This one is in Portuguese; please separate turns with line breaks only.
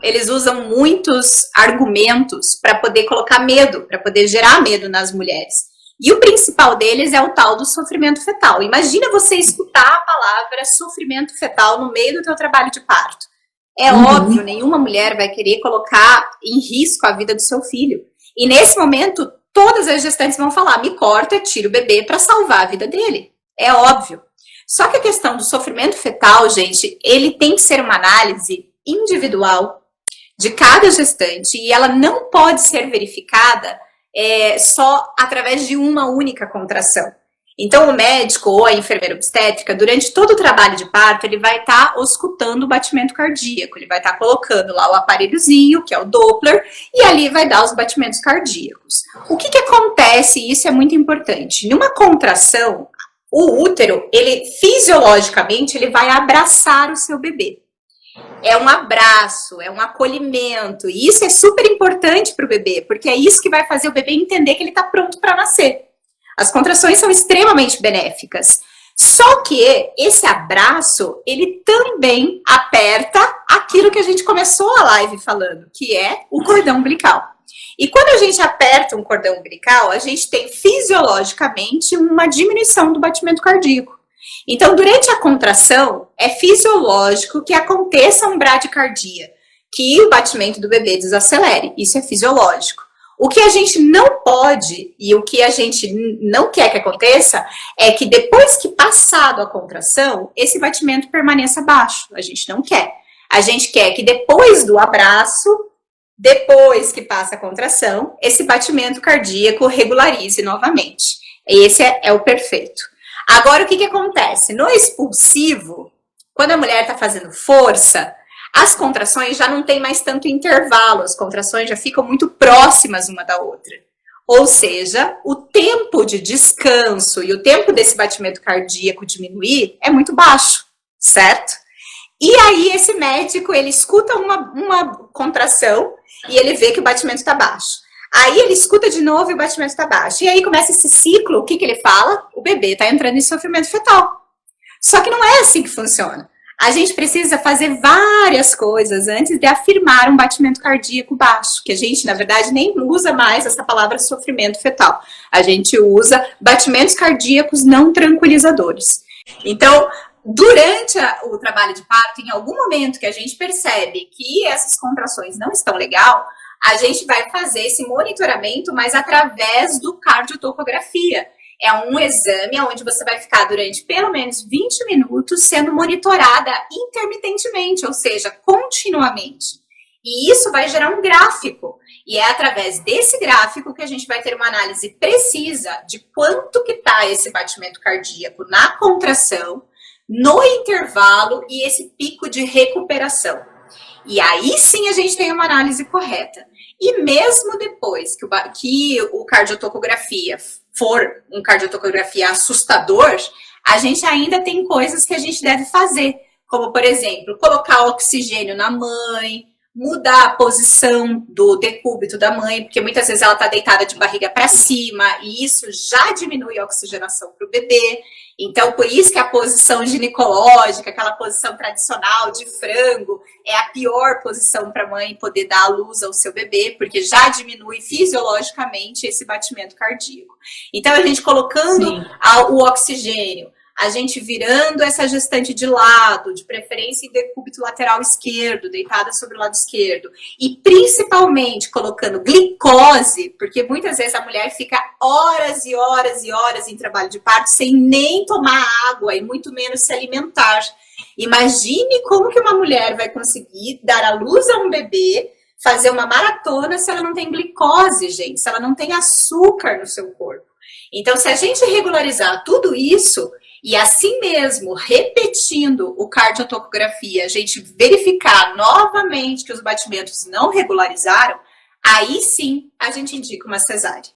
eles usam muitos argumentos para poder colocar medo, para poder gerar medo nas mulheres. E o principal deles é o tal do sofrimento fetal. Imagina você escutar a palavra sofrimento fetal no meio do teu trabalho de parto. É óbvio, nenhuma mulher vai querer colocar em risco a vida do seu filho. E nesse momento, todas as gestantes vão falar, me corta, tira o bebê para salvar a vida dele. É óbvio. Só que a questão do sofrimento fetal, gente, ele tem que ser uma análise individual de cada gestante e ela não pode ser verificada só através de uma única contração. Então, o médico ou a enfermeira obstétrica, durante todo o trabalho de parto, ele vai estar auscultando o batimento cardíaco, ele vai estar colocando lá o aparelhozinho, que é o Doppler, e ali vai dar os batimentos cardíacos. O que acontece, e isso é muito importante, numa contração, o útero, ele fisiologicamente, ele vai abraçar o seu bebê. É um abraço, é um acolhimento, e isso é super importante para o bebê, porque é isso que vai fazer o bebê entender que ele está pronto para nascer. As contrações são extremamente benéficas. Só que esse abraço, ele também aperta aquilo que a gente começou a live falando, que é o cordão umbilical. E quando a gente aperta um cordão umbilical, a gente tem fisiologicamente uma diminuição do batimento cardíaco. Então, durante a contração, é fisiológico que aconteça um bradicardia, que o batimento do bebê desacelere. Isso é fisiológico. O que a gente não pode e o que a gente não quer que aconteça é que depois que passado a contração, esse batimento permaneça baixo. A gente não quer. A gente quer que depois do abraço, depois que passa a contração, esse batimento cardíaco regularize novamente. Esse é o perfeito. Agora, o que acontece? No expulsivo, quando a mulher está fazendo força, as contrações já não tem mais tanto intervalo, as contrações já ficam muito próximas uma da outra. Ou seja, o tempo de descanso e o tempo desse batimento cardíaco diminuir é muito baixo, certo? E aí esse médico, ele escuta uma contração e ele vê que o batimento está baixo. Aí ele escuta de novo e o batimento está baixo. E aí começa esse ciclo, o que ele fala? O bebê está entrando em sofrimento fetal. Só que não é assim que funciona. A gente precisa fazer várias coisas antes de afirmar um batimento cardíaco baixo, que a gente, na verdade, nem usa mais essa palavra sofrimento fetal. A gente usa batimentos cardíacos não tranquilizadores. Então, durante o trabalho de parto, em algum momento que a gente percebe que essas contrações não estão legal, a gente vai fazer esse monitoramento, mas através do cardiotocografia. É um exame onde você vai ficar durante pelo menos 20 minutos sendo monitorada intermitentemente, ou seja, continuamente. E isso vai gerar um gráfico. E é através desse gráfico que a gente vai ter uma análise precisa de quanto que está esse batimento cardíaco na contração, no intervalo e esse pico de recuperação. E aí sim a gente tem uma análise correta. E mesmo depois que o cardiotocografia for um cardiotocografia assustador, a gente ainda tem coisas que a gente deve fazer, como, por exemplo, colocar oxigênio na mãe, mudar a posição do decúbito da mãe, porque muitas vezes ela está deitada de barriga para cima, e isso já diminui a oxigenação para o bebê. Então, por isso que a posição ginecológica, aquela posição tradicional de frango, é a pior posição para a mãe poder dar a luz ao seu bebê, porque já diminui fisiologicamente esse batimento cardíaco. Então, a gente colocando o oxigênio, a gente virando essa gestante de lado, de preferência em decúbito lateral esquerdo, deitada sobre o lado esquerdo, e principalmente colocando glicose, porque muitas vezes a mulher fica horas e horas e horas em trabalho de parto sem nem tomar água e muito menos se alimentar. Imagine como que uma mulher vai conseguir dar à luz a um bebê, fazer uma maratona se ela não tem glicose, gente, se ela não tem açúcar no seu corpo. Então, se a gente regularizar tudo isso, e assim mesmo, repetindo o cardiotocografia, a gente verificar novamente que os batimentos não regularizaram, aí sim a gente indica uma cesárea.